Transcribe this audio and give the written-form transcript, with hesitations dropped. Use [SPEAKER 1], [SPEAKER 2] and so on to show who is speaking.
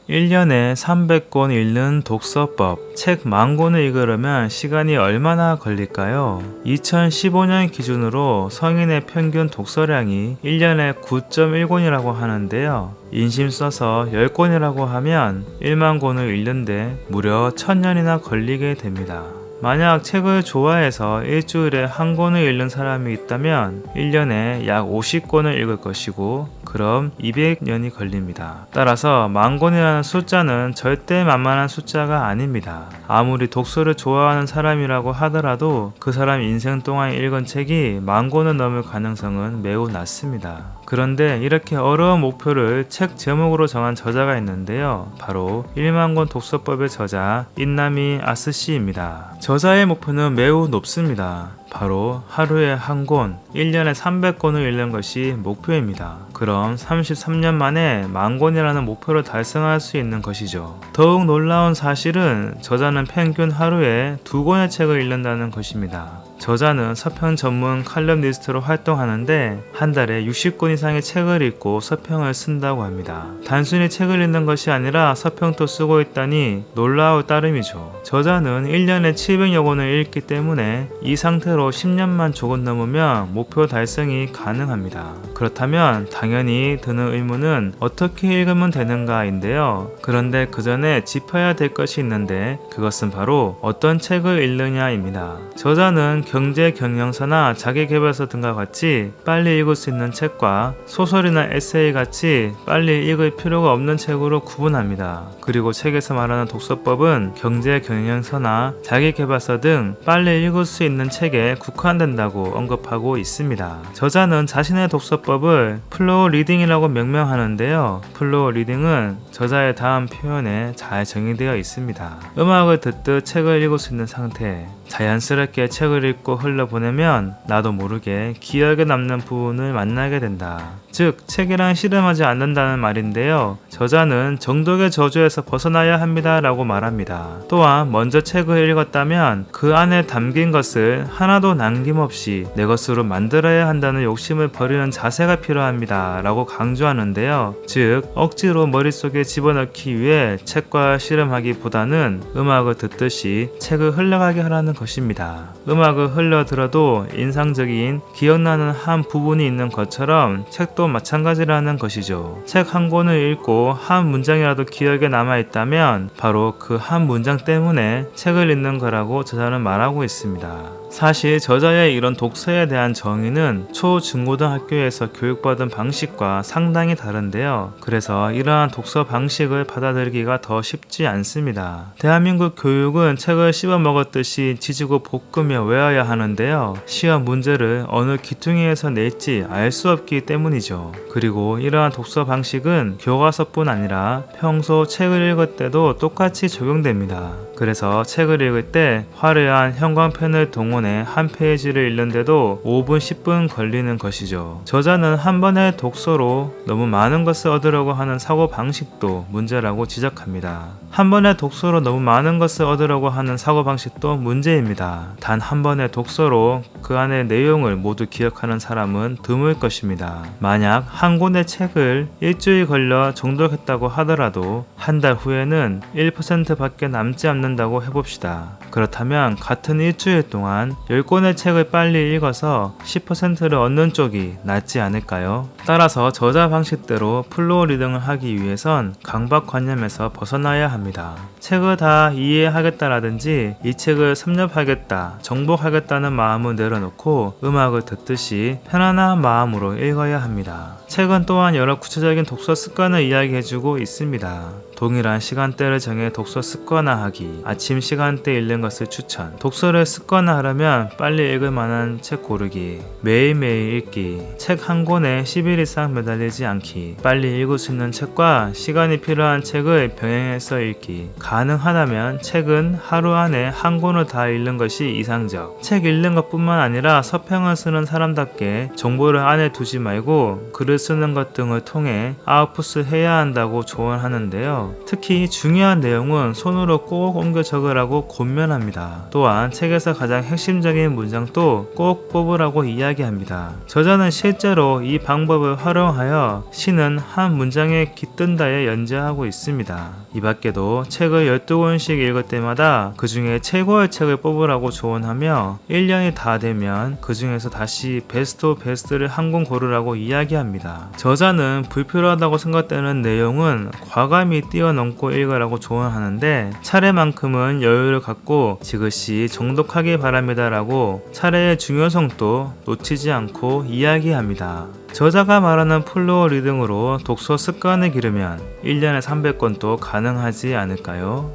[SPEAKER 1] 1년에 300권 읽는 독서법. 책 10,000권을 읽으려면 시간이 얼마나 걸릴까요? 2015년 기준으로 성인의 평균 독서량이 1년에 9.1권이라고 하는데요. 인심 써서 10권이라고 하면 1만 권을 읽는데 무려 1000년이나 걸리게 됩니다. 만약 책을 좋아해서 일주일에 한 권을 읽는 사람이 있다면 1년에 약 50권을 읽을 것이고 그럼 200년이 걸립니다. 따라서 10,000권이라는 숫자는 절대 만만한 숫자가 아닙니다. 아무리 독서를 좋아하는 사람이라고 하더라도 그 사람 인생 동안 읽은 책이 10,000권을 넘을 가능성은 매우 낮습니다. 그런데 이렇게 어려운 목표를 책 제목으로 정한 저자가 있는데요. 바로 1만 권 독서법의 저자 인나미 아스시입니다. 저자의 목표는 매우 높습니다. 바로 하루에 한 권, 1년에 300권을 읽는 것이 목표입니다. 그럼 33년 만에 10,000권이라는 목표를 달성할 수 있는 것이죠. 더욱 놀라운 사실은 저자는 평균 하루에 2권의 책을 읽는다는 것입니다. 저자는 서평 전문 칼럼니스트로 활동하는데 한 달에 60권 이상의 책을 읽고 서평을 쓴다고 합니다. 단순히 책을 읽는 것이 아니라 서평도 쓰고 있다니 놀라울 따름이죠. 저자는 1년에 700여 권을 읽기 때문에 이 상태로 10년만 조금 넘으면 목표 달성이 가능합니다. 그렇다면 당연히 드는 의문은 어떻게 읽으면 되는가인데요. 그런데 그 전에 짚어야 될 것이 있는데 그것은 바로 어떤 책을 읽느냐입니다. 저자는 경제 경영서나 자기계발서 등과 같이 빨리 읽을 수 있는 책과 소설이나 에세이 같이 빨리 읽을 필요가 없는 책으로 구분합니다. 그리고 책에서 말하는 독서법은 경제 경영서나 자기계발서 등 빨리 읽을 수 있는 책에 국한된다고 언급하고 있습니다. 저자는 자신의 독서법을 플로우 리딩이라고 명명하는데요. 플로우 리딩은 저자의 다음 표현에 잘 정의되어 있습니다. 음악을 듣듯 책을 읽을 수 있는 상태, 자연스럽게 책을 읽고 흘러보내면 나도 모르게 기억에 남는 부분을 만나게 된다. 즉, 책이랑 씨름하지 않는다는 말인데요. 저자는 정독의 저주에서 벗어나야 합니다 라고 말합니다. 또한 먼저 책을 읽었다면 그 안에 담긴 것을 하나도 남김없이 내 것으로 만들어야 한다는 욕심을 버리는 자세가 필요합니다 라고 강조하는데요. 즉, 억지로 머릿속에 집어넣기 위해 책과 씨름하기보다는 음악을 듣듯이 책을 흘러가게 하라는 것입니다. 음악을 흘러들어도 인상적인 기억나는 한 부분이 있는 것처럼 책도 마찬가지라는 것이죠. 책 한 권을 읽고 한 문장이라도 기억에 남아있다면 바로 그 한 문장 때문에 책을 읽는 거라고 저자는 말하고 있습니다. 사실 저자의 이런 독서에 대한 정의는 초, 중고등학교에서 교육받은 방식과 상당히 다른데요. 그래서 이러한 독서 방식을 받아들이기가 더 쉽지 않습니다. 대한민국 교육은 책을 씹어먹었듯이 지지고 볶으며 외워야 하는데요. 시험 문제를 어느 귀퉁이에서 낼지 알 수 없기 때문이죠. 그리고 이러한 독서 방식은 교과서뿐 아니라 평소 책을 읽을 때도 똑같이 적용됩니다. 그래서 책을 읽을 때 화려한 형광펜을 동원해 한 페이지를 읽는데도 5분, 10분 걸리는 것이죠. 저자는 한 번의 독서로 너무 많은 것을 얻으려고 하는 사고방식도 문제라고 지적합니다. 한 번의 독서로 너무 많은 것을 얻으려고 하는 사고방식도 문제입니다. 단 한 번의 독서로 그 안의 내용을 모두 기억하는 사람은 드물 것입니다. 만약 한 권의 책을 일주일 걸려 정독했다고 하더라도 한 달 후에는 1% 밖에 남지 않는다고 해봅시다. 그렇다면 같은 일주일 동안 10권의 책을 빨리 읽어서 10%를 얻는 쪽이 낫지 않을까요? 따라서 저자 방식대로 플로우 리딩을 하기 위해선 강박관념에서 벗어나야 합니다. 책을 다 이해하겠다라든지 이 책을 섭렵하겠다, 정복하겠다는 마음을 내려놓고 음악을 듣듯이 편안한 마음으로 읽어야 합니다. 책은 또한 여러 구체적인 독서 습관을 이야기해주고 있습니다. 동일한 시간대를 정해 독서 습관화하기, 아침 시간대 읽는 것을 추천, 독서를 습관화하려면 빨리 읽을 만한 책 고르기, 매일매일 읽기, 책 한 권에 10일 이상 매달리지 않기, 빨리 읽을 수 있는 책과 시간이 필요한 책을 병행해서 읽기, 가능하다면 책은 하루 안에 한 권을 다 읽는 것이 이상적. 책 읽는 것뿐만 아니라 서평을 쓰는 사람답게 정보를 안에 두지 말고 글을 쓰는 것 등을 통해 아웃풋을 해야 한다고 조언하는데요. 하는데요. 특히 중요한 내용은 손으로 꼭 옮겨 적으라고 권면합니다. 또한 책에서 가장 핵심적인 문장도 꼭 뽑으라고 이야기합니다. 저자는 실제로 이 방법을 활용하여 시는 한 문장에 깃든다에 연재하고 있습니다. 이 밖에도 책을 12권씩 읽을 때마다 그 중에 최고의 책을 뽑으라고 조언하며 1년이 다 되면 그 중에서 다시 베스트 오브 베스트를 한 권 고르라고 이야기합니다. 저자는 불필요하다고 생각되는 내용은 과감히 뛰어넘고 읽으라고 조언하는데 차례만큼은 여유를 갖고 지그시 정독하기 바랍니다 라고 차례의 중요성도 놓치지 않고 이야기합니다. 저자가 말하는 플로어 리딩으로 독서 습관을 기르면 1년에 300권도 가능하지 않을까요?